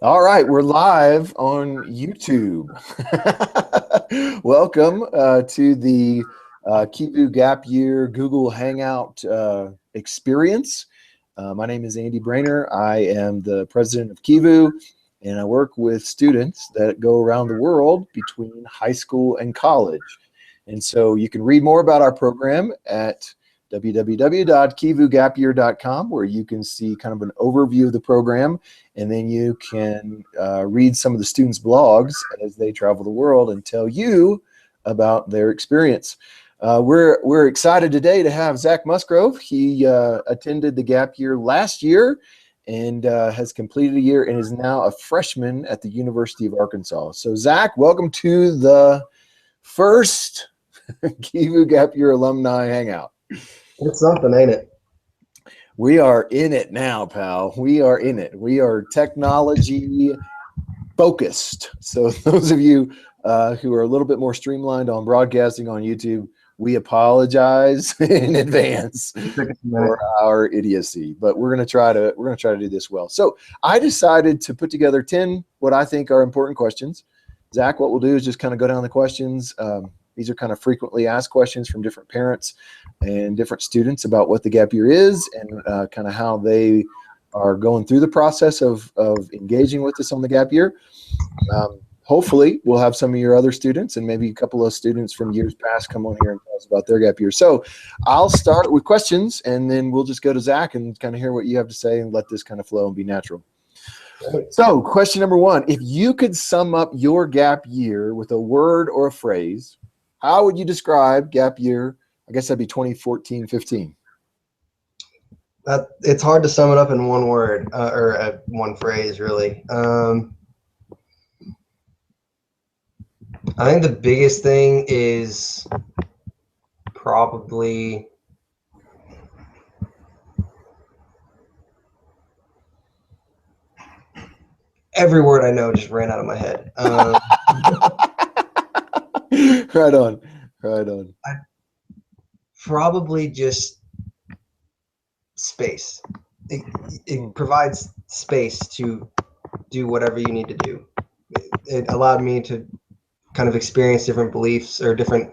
All right, we're live on YouTube. Welcome to the Kivu Gap Year Google Hangout experience. My name is Andy Brainer. I am the president of Kivu, and I work with students that go around the world between high school and college. And so you can read more about our program at www.kivugapyear.com, where you can see kind of an overview of the program, and then you can read some of the students' blogs as they travel the world and tell you about their experience. We're excited today to have Zac Musgrove. He attended the Gap Year last year and has completed a year and is now a freshman at the University of Arkansas. So Zac, welcome to the first Kivu Gap Year Alumni Hangout. It's something, ain't it? We are in it now, pal. We are in it. We are technology focused. So those of you who are a little bit more streamlined on broadcasting on YouTube, we apologize in advance for our idiocy, but we're going to try to do this well. So I decided to put together 10 what I think are important questions. Zac, what we'll do is just kind of go down the questions. These are kind of frequently asked questions from different parents and different students about what the gap year is and kind of how they are going through the process of engaging with us on the gap year. Hopefully, we'll have some of your other students and maybe a couple of students from years past come on here and tell us about their gap year. So I'll start with questions, and then we'll just go to Zac and kind of hear what you have to say and let this kind of flow and be natural. So question number one, if you could sum up your gap year with a word or a phrase, how would you describe gap year? I guess that'd be 2014-15. It's hard to sum it up in one word or one phrase, really. I think the biggest thing is probably every word I know just ran out of my head. Right on, right on. Probably just space. It provides space to do whatever you need to do. It allowed me to kind of experience different beliefs or different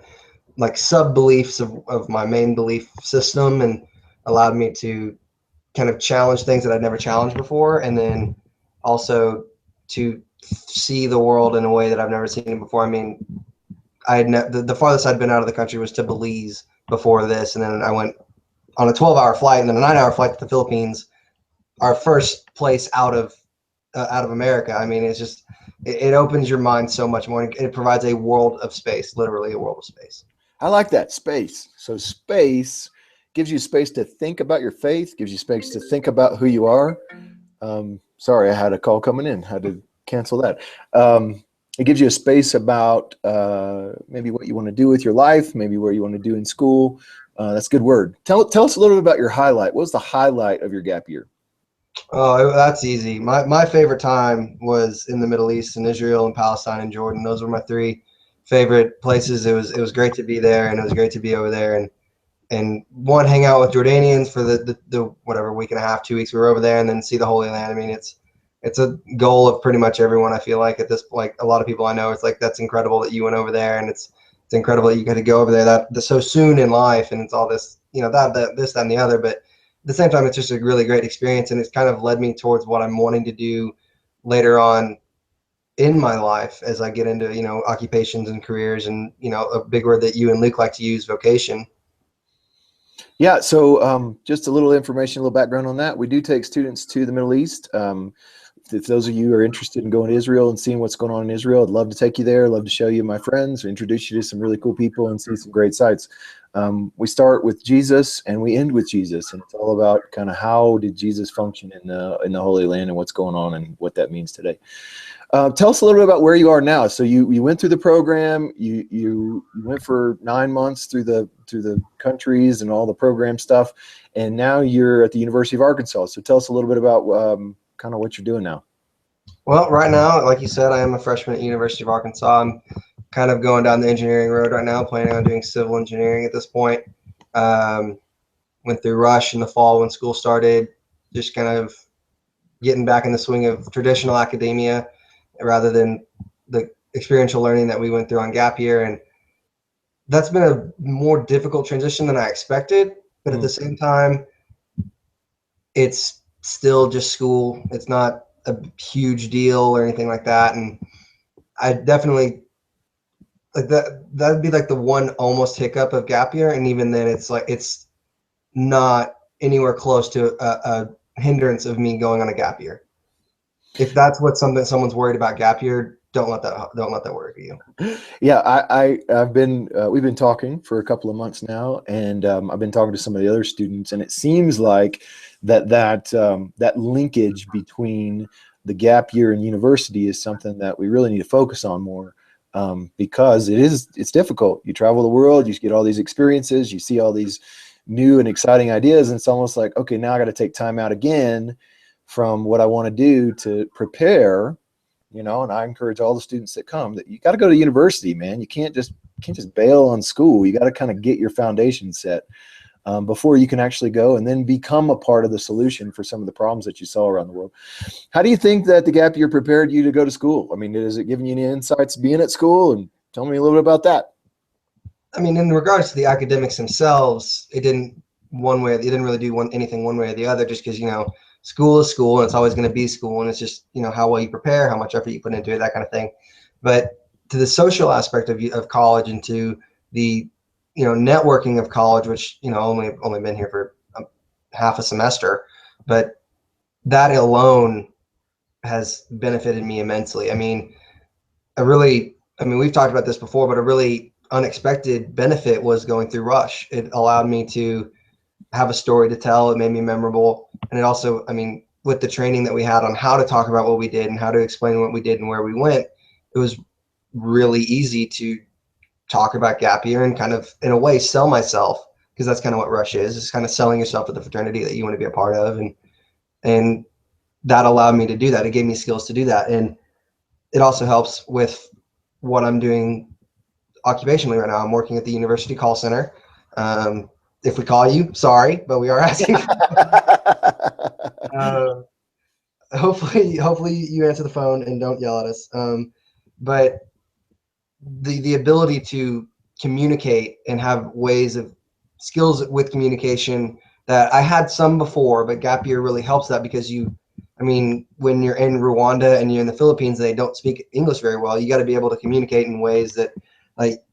like sub beliefs of my main belief system, and allowed me to kind of challenge things that I'd never challenged before, and then also to see the world in a way that I've never seen it before. I mean, the farthest I'd been out of the country was to Belize before this, and then I went on a 12-hour flight and then a 9-hour flight to the Philippines, our first place out of America. I mean, it's just it opens your mind so much more. It provides a world of space, literally a world of space. I like that, space. So space gives you space to think about your faith, gives you space to think about who you are. Sorry, I had a call coming in. Had to cancel that. It gives you a space about maybe what you want to do with your life, maybe where you want to do in school. That's a good word. Tell us a little bit about your highlight. What was the highlight of your gap year? Oh, that's easy. My favorite time was in the Middle East, in Israel and Palestine and Jordan. Those were my three favorite places. It was great to be there, and it was great to be over there and one, hang out with Jordanians for the whatever week and a half, 2 weeks we were over there, and then see the Holy Land. I mean, it's a goal of pretty much everyone. I feel like at this, like a lot of people I know, it's like that's incredible that you went over there, and it's incredible that you got to go over there that so soon in life, and it's all this, that this, that, and the other. But at the same time, it's just a really great experience, and it's kind of led me towards what I'm wanting to do later on in my life as I get into occupations and careers, and a big word that you and Luke like to use, vocation. Yeah, so just a little information, a little background on that. We do take students to the Middle East. If those of you are interested in going to Israel and seeing what's going on in Israel, I'd love to take you there. I'd love to show you my friends, or introduce you to some really cool people and see some great sites. We start with Jesus and we end with Jesus, and it's all about kind of how did Jesus function in the Holy Land and what's going on and what that means today. Tell us a little bit about where you are now. So you went through the program. You went for 9 months through the countries and all the program stuff, and now you're at the University of Arkansas. So tell us a little bit about kind of what you're doing now. Well, right now, like you said, I am a freshman at University of Arkansas. I'm kind of going down the engineering road right now, planning on doing civil engineering at this point. Went through Rush in the fall when school started, just kind of getting back in the swing of traditional academia rather than the experiential learning that we went through on gap year. And that's been a more difficult transition than I expected. But at the same time, it's still just school. It's not a huge deal or anything like that. And I definitely like that'd be like the one almost hiccup of gap year. And even then it's like, it's not anywhere close to a hindrance of me going on a gap year. If that's what someone's worried about gap year, don't let that worry you. Yeah, I've been we've been talking for a couple of months now, and I've been talking to some of the other students, and it seems like that linkage between the gap year and university is something that we really need to focus on more, because it's difficult. You travel the world, you get all these experiences, you see all these new and exciting ideas, and it's almost like, okay, now I got to take time out again from what I want to do to prepare. And I encourage all the students that come that you got to go to university, man. You can't just bail on school. You got to kind of get your foundation set before you can actually go and then become a part of the solution for some of the problems that you saw around the world. How do you think that the gap year prepared you to go to school? I mean, is it giving you any insights being at school? And tell me a little bit about that. I mean, in regards to the academics themselves, it didn't really do anything one way or the other, just because, school is school and it's always going to be school. And it's just, how well you prepare, how much effort you put into it, that kind of thing. But to the social aspect of college and to the, networking of college, which, only been here for half a semester, but that alone has benefited me immensely. I mean, we've talked about this before, but a really unexpected benefit was going through Rush. It allowed me to have a story to tell. It made me memorable. And it also, with the training that we had on how to talk about what we did and how to explain what we did and where we went, it was really easy to talk about gap year and kind of, in a way, sell myself, because that's kind of what Rush is. It's kind of selling yourself to the fraternity that you want to be a part of. And that allowed me to do that. It gave me skills to do that. And it also helps with what I'm doing occupationally right now. I'm working at the university call center. If we call you, sorry, but we are asking. Hopefully you answer the phone and don't yell at us. But the ability to communicate and have ways of skills with communication that I had some before, but gap year really helps that, because when you're in Rwanda and you're in the Philippines, they don't speak English very well. You got to be able to communicate in ways that, like,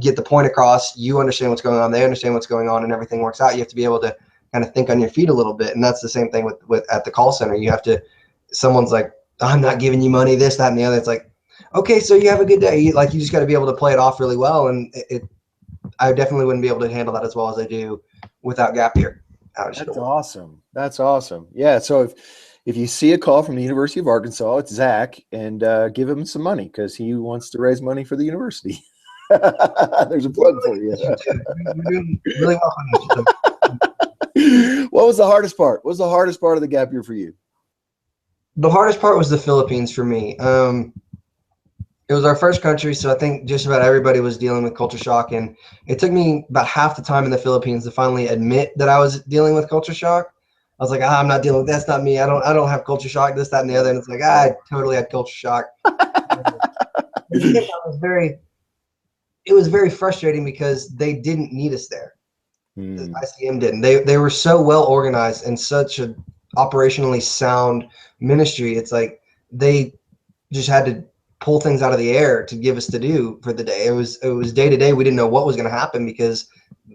get the point across. You understand what's going on, they understand what's going on, and everything works out. You have to be able to kind of think on your feet a little bit. And that's the same thing with at the call center. You have to, someone's like, I'm not giving you money, this, that, and the other. It's like, okay, so you have a good day. You just got to be able to play it off really well. And I definitely wouldn't be able to handle that as well as I do without gap year. That's awesome. That's awesome. Yeah. So if you see a call from the University of Arkansas, it's Zach, and give him some money because he wants to raise money for the university. There's a plug for you. You're doing really well on What was the hardest part? What was the hardest part of the gap year for you? The hardest part was the Philippines for me. It was our first country, so I think just about everybody was dealing with culture shock, and it took me about half the time in the Philippines to finally admit that I was dealing with culture shock. I was like, I'm not dealing with that's not me. I don't have culture shock, this, that, and the other. And it's like, I totally had culture shock. It was very frustrating because they didn't need us there. The ICM didn't. They were so well organized and such a operationally sound ministry. It's like they just had to pull things out of the air to give us to do for the day. It was day to day. We didn't know what was going to happen because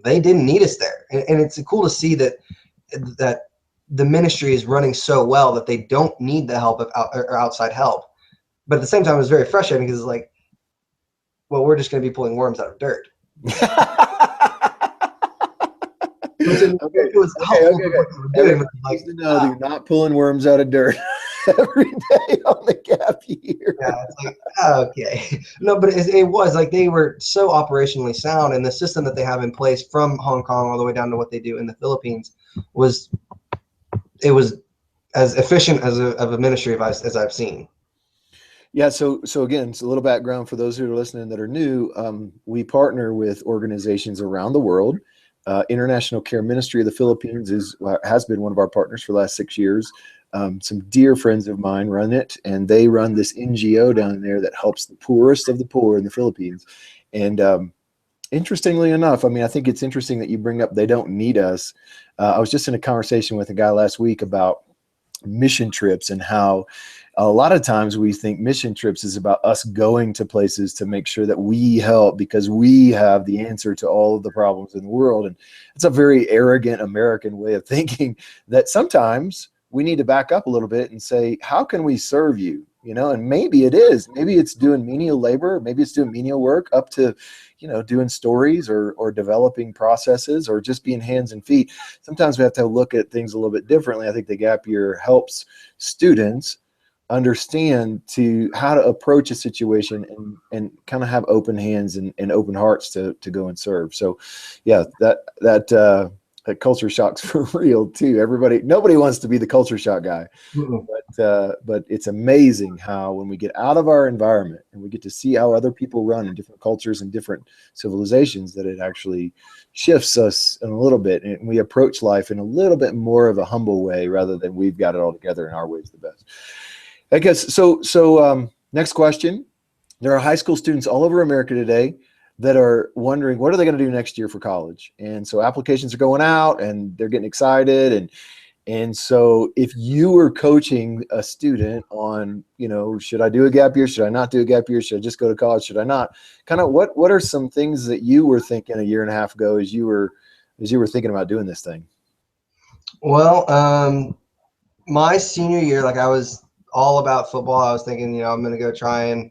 they didn't need us there. And it's cool to see that the ministry is running so well that they don't need the help of outside help. But at the same time, it was very frustrating because it's like, well, we're just going to be pulling worms out of dirt. It was helpful. No, you're not pulling worms out of dirt every day on the gap year. Yeah, it's like, okay. No, but it was like they were so operationally sound, and the system that they have in place from Hong Kong all the way down to what they do in the Philippines was as efficient of a ministry as I've seen. Yeah, so again, it's a little background for those who are listening that are new. We partner with organizations around the world. International Care Ministry of the Philippines has been one of our partners for the last 6 years. Some dear friends of mine run it, and they run this NGO down there that helps the poorest of the poor in the Philippines. And interestingly enough, I mean, I think it's interesting that you bring up they don't need us. I was just in a conversation with a guy last week about mission trips and how a lot of times we think mission trips is about us going to places to make sure that we help because we have the answer to all of the problems in the world. And it's a very arrogant American way of thinking that sometimes we need to back up a little bit and say, how can we serve you? You know, and maybe it is, maybe it's doing menial labor, maybe it's doing menial work up to, you know, doing stories or developing processes or just being hands and feet. Sometimes we have to look at things a little bit differently. I think the gap year helps students understand how to approach a situation and kind of have open hands and open hearts to go and serve. So yeah, that culture shock's for real too. Nobody wants to be the culture shock guy, but it's amazing how when we get out of our environment and we get to see how other people run in different cultures and different civilizations, that it actually shifts us in a little bit, and we approach life in a little bit more of a humble way rather than we've got it all together and our way's the best. I guess so. Next question. There are high school students all over America today that are wondering, what are they going to do next year for college? And so applications are going out and they're getting excited. And so if you were coaching a student on, you know, should I do a gap year? Should I not do a gap year? Should I just go to college? Should I not? Kind of what are some things that you were thinking a year and a half ago as you were thinking about doing this thing? Well, my senior year, like I was all about football. I was thinking, you know, I'm going to go try and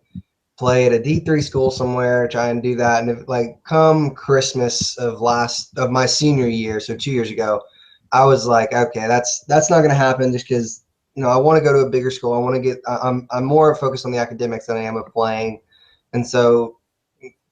play at a D3 school somewhere, try and do that. And if, like, come Christmas of my senior year, so 2 years ago, I was like, okay, that's not going to happen just because, you know, I want to go to a bigger school. I want to I'm more focused on the academics than I am of playing. And so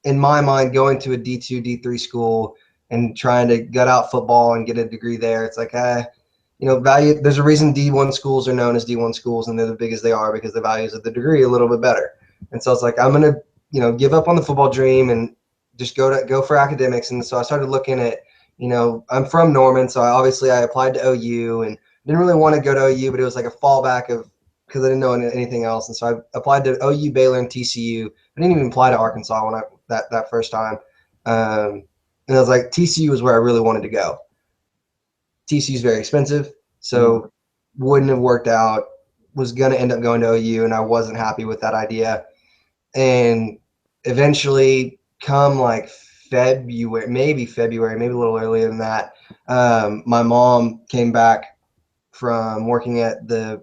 in my mind, going to a D2, D3 school and trying to gut out football and get a degree there, it's like, you know, there's a reason D1 schools are known as D1 schools and they're the big as they are because the values of the degree are a little bit better. And so it's like, I'm going to, you know, give up on the football dream and just go for academics. And so I started looking at, you know, I'm from Norman, so I applied to OU and didn't really want to go to OU, but it was like a fallback because I didn't know anything else. And so I applied to OU, Baylor, and TCU. I didn't even apply to Arkansas when that first time. And I was like, TCU was where I really wanted to go. TCU is very expensive, so wouldn't have worked out. Was going to end up going to OU, and I wasn't happy with that idea. And eventually, come like February, maybe a little earlier than that, my mom came back from working at the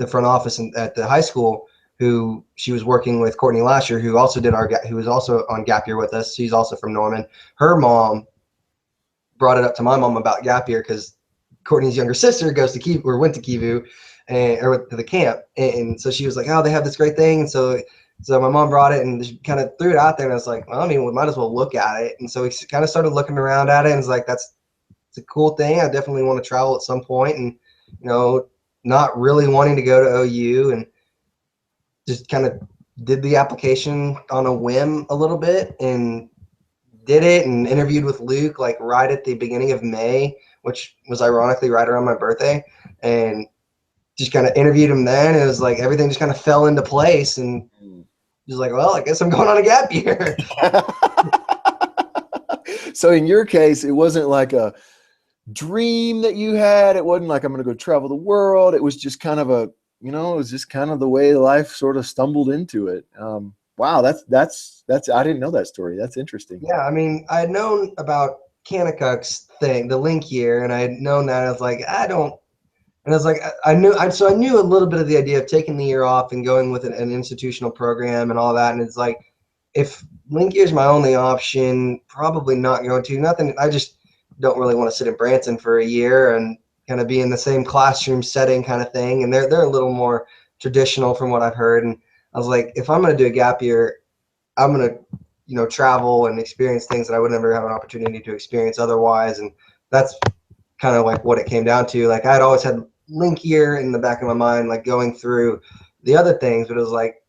front office at the high school. Who she was working with Courtney Lasher, who also who was also on gap year with us. She's also from Norman. Her mom brought it up to my mom about gap year because Courtney's younger sister goes to Kivu or went to Kivu or to the camp. And so she was like, oh, they have this great thing. And so my mom brought it and just kind of threw it out there. And I was like, well, I mean, we might as well look at it. And so we kind of started looking around at it and it's like, it's a cool thing. I definitely want to travel at some point and, you know, not really wanting to go to OU and just kind of did the application on a whim a little bit and did it and interviewed with Luke like right at the beginning of May, which was ironically right around my birthday, and just kind of interviewed him then. And it was like everything just kind of fell into place, and he was like, well, I guess I'm going on a gap year. So in your case, it wasn't like a dream that you had. It wasn't like I'm going to go travel the world. It was just kind of it was just kind of the way life sort of stumbled into it. Wow, that's I didn't know that story. That's interesting. Yeah, I mean, I had known about Kanakuk's thing, the link year, and I had known that. I was like, I was like, I knew a little bit of the idea of taking the year off and going with an institutional program and all that. And it's like, if link year is my only option, probably not going to. Nothing. I just don't really want to sit in Branson for a year and kind of be in the same classroom setting kind of thing. And they're a little more traditional from what I've heard. And I was like, if I'm going to do a gap year, I'm going to, you know, travel and experience things that I would never have an opportunity to experience otherwise. And that's kind of like what it came down to. Like I had always had link year in the back of my mind, like going through the other things, but it was like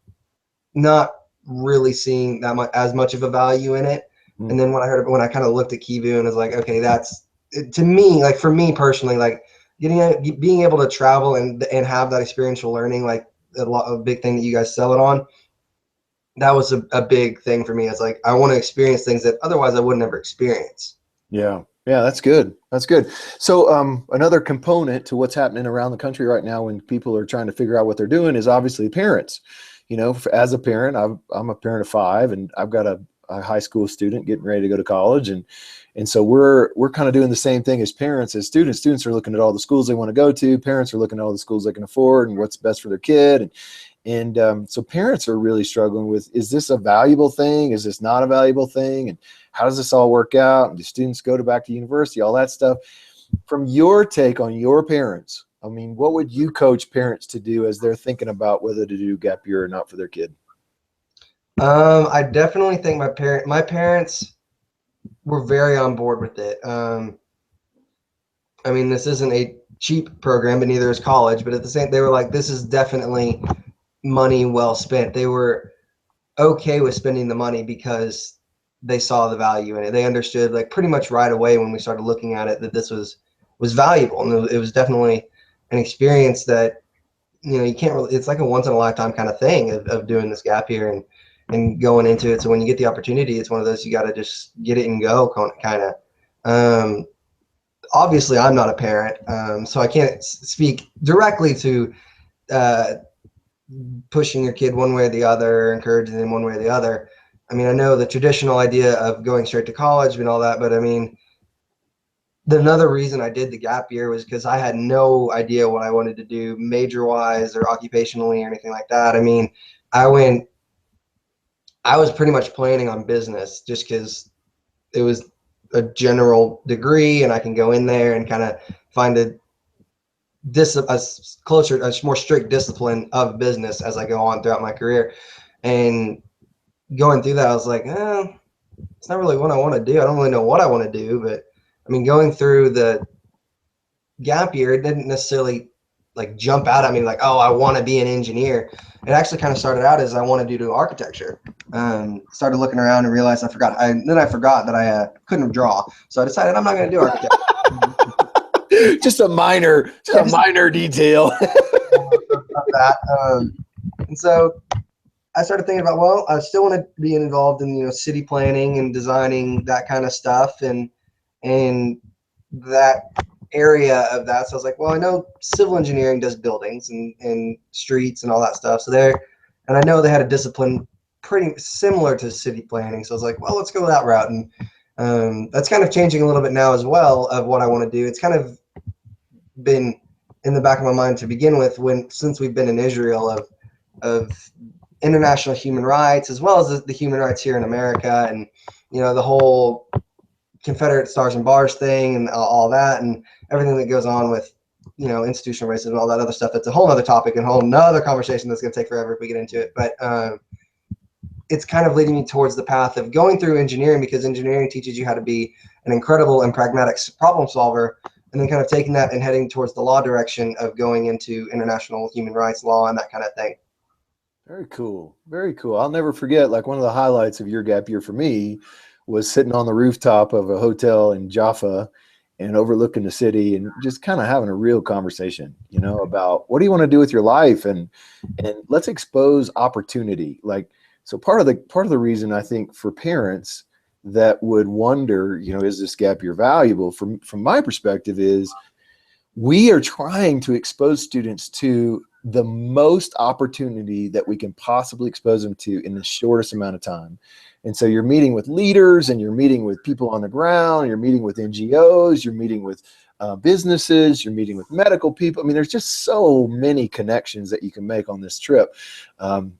not really seeing that much as much of a value in it. Mm. And then when I kind of looked at Kivu and was like, okay, that's to me, like for me personally, like being able to travel and have that experiential learning, like a big thing that you guys sell it on. That was a big thing for me. It's like, I want to experience things that otherwise I would never experience. Yeah. Yeah, that's good. That's good. So another component to what's happening around the country right now when people are trying to figure out what they're doing is obviously parents. You know, as a parent, I'm a parent of 5, and I've got a high school student getting ready to go to college, and so we're kind of doing the same thing as parents. As students, students are looking at all the schools they want to go to. Parents are looking at all the schools they can afford and what's best for their kid. And so parents are really struggling with, is this a valuable thing? Is this not a valuable thing? And how does this all work out? And do students go back to university, all that stuff? From your take on your parents, I mean, what would you coach parents to do as they're thinking about whether to do gap year or not for their kid? I definitely think my parents were very on board with it. I mean, this isn't a cheap program, but neither is college. But at the same, they were like, this is definitely money well spent. They were okay with spending the money because they saw the value in it. They understood, like, pretty much right away when we started looking at it, that this was valuable, and it was definitely an experience that, you know, you can't really. It's like a once in a lifetime kind of thing of doing this gap year and going into it. So when you get the opportunity, it's one of those, you got to just get it and go kind of. Obviously, I'm not a parent, so I can't speak directly to uh, pushing your kid one way or the other, encouraging them one way or the other. I mean, I know the traditional idea of going straight to college and all that, but I mean, another reason I did the gap year was because I had no idea what I wanted to do major wise or occupationally or anything like that. I mean, I was pretty much planning on business just because it was a general degree and I can go in there and kind of find a more strict discipline of business as I go on throughout my career. And going through that, I was like, it's not really what I want to do. I don't really know what I want to do, but I mean, going through the gap year, it didn't necessarily like jump out at me like, oh, I want to be an engineer. It actually kind of started out as I wanted to do architecture. Started looking around and realized I forgot that I couldn't draw. So I decided I'm not going to do architecture. just a minor detail. of that. And so I started thinking about, well, I still want to be involved in, you know, city planning and designing, that kind of stuff, and that area of that. So I was like, well, I know civil engineering does buildings and streets and all that stuff. So and I know they had a discipline pretty similar to city planning. So I was like, well, let's go that route. And that's kind of changing a little bit now as well of what I want to do. It's kind of been in the back of my mind to begin with since we've been in Israel of international human rights, as well as the human rights here in America, and, you know, the whole Confederate Stars and Bars thing and all that, and everything that goes on with, you know, institutional racism and all that other stuff. That's a whole other topic and a whole nother conversation that's going to take forever if we get into it. But it's kind of leading me towards the path of going through engineering, because engineering teaches you how to be an incredible and pragmatic problem solver, and then kind of taking that and heading towards the law direction of going into international human rights law and that kind of thing. Very cool. Very cool. I'll never forget, like, one of the highlights of your gap year for me was sitting on the rooftop of a hotel in Jaffa and overlooking the city and just kind of having a real conversation, you know, about what do you want to do with your life, and let's expose opportunity. Like, so part of the reason I think for parents that would wonder, you know, is this gap year valuable, from my perspective, is we are trying to expose students to the most opportunity that we can possibly expose them to in the shortest amount of time. And so you're meeting with leaders, and you're meeting with people on the ground, you're meeting with NGOs, you're meeting with businesses, you're meeting with medical people. I mean, there's just so many connections that you can make on this trip. You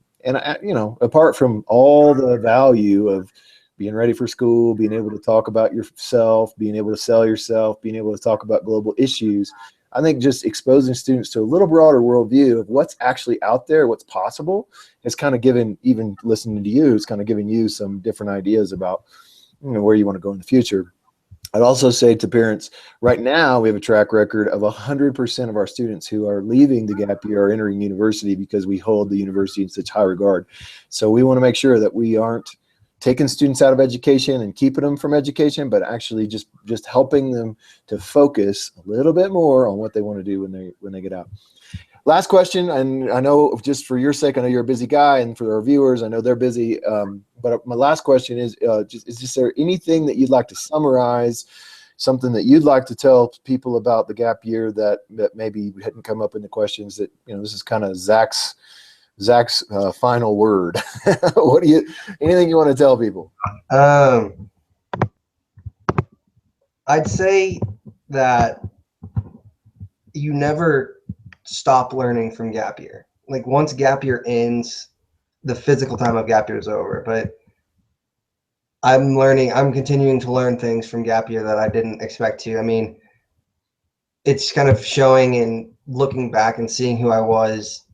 know, apart from all the value of being ready for school, being able to talk about yourself, being able to sell yourself, being able to talk about global issues, I think just exposing students to a little broader worldview of what's actually out there, what's possible, has kind of given, even listening to you, it's kind of giving you some different ideas about, you know, where you want to go in the future. I'd also say to parents, right now we have a track record of 100% of our students who are leaving the gap year are entering university, because we hold the university in such high regard. So we want to make sure that we aren't taking students out of education and keeping them from education, but actually just helping them to focus a little bit more on what they want to do when they get out. Last question, and I know just for your sake, I know you're a busy guy, and for our viewers, I know they're busy. But my last question is just there anything that you'd like to summarize, something that you'd like to tell people about the gap year that maybe hadn't come up in the questions? That, you know, this is kind of Zac's final word. Anything you want to tell people? I'd say that you never stop learning from gap year. Like, once gap year ends, the physical time of gap year is over. But I'm continuing to learn things from gap year that I didn't expect to. I mean, it's kind of showing and looking back and seeing who I was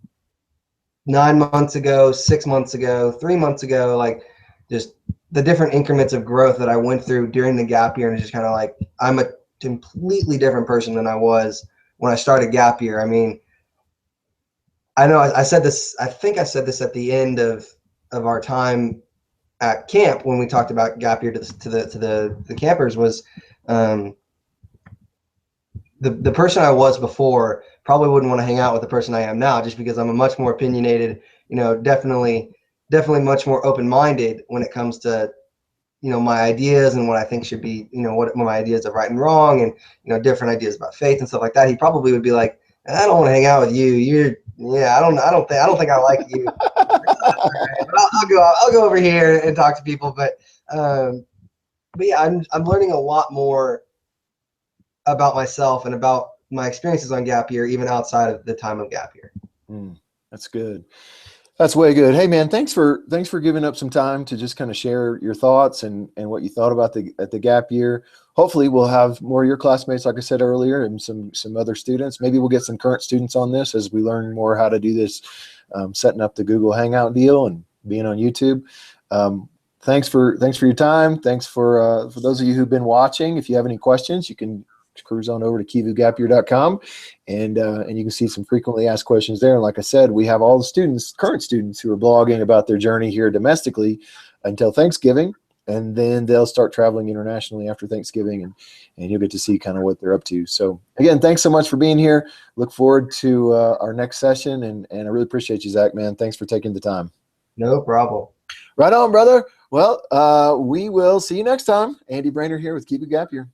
9 months ago, 6 months ago, 3 months ago, like just the different increments of growth that I went through during the gap year. And it's just kind of like, I'm a completely different person than I was when I started gap year. I mean, I know I said this, I think I said this at the end of our time at camp when we talked about gap year to the campers, was the person I was before probably wouldn't want to hang out with the person I am now, just because I'm a much more opinionated, you know, definitely much more open-minded when it comes to, you know, my ideas and what I think should be, you know, what my ideas of right and wrong, and, you know, different ideas about faith and stuff like that. He probably would be like, I don't want to hang out with you. I don't think I like you. I'll go over here and talk to people. But yeah, I'm learning a lot more about myself and about my experiences on gap year, even outside of the time of gap year. That's good. That's way good. Hey man, thanks for giving up some time to just kind of share your thoughts and what you thought about the gap year. Hopefully we'll have more of your classmates, like I said earlier, and some other students. Maybe we'll get some current students on this as we learn more how to do this, setting up the Google Hangout deal and being on YouTube. Thanks for your time. Thanks for those of you who've been watching. If you have any questions, you can cruise on over to kivugapyear.com, and you can see some frequently asked questions there. And like I said, we have all the current students who are blogging about their journey here domestically until Thanksgiving, and then they'll start traveling internationally after Thanksgiving, and you'll get to see kind of what they're up to. So again, thanks so much for being here. Look forward to our next session, and I really appreciate you, Zac, man. Thanks for taking the time. No problem. Right on, brother. Well, we will see you next time. Andy Brainerd here with Kivu Gap Year.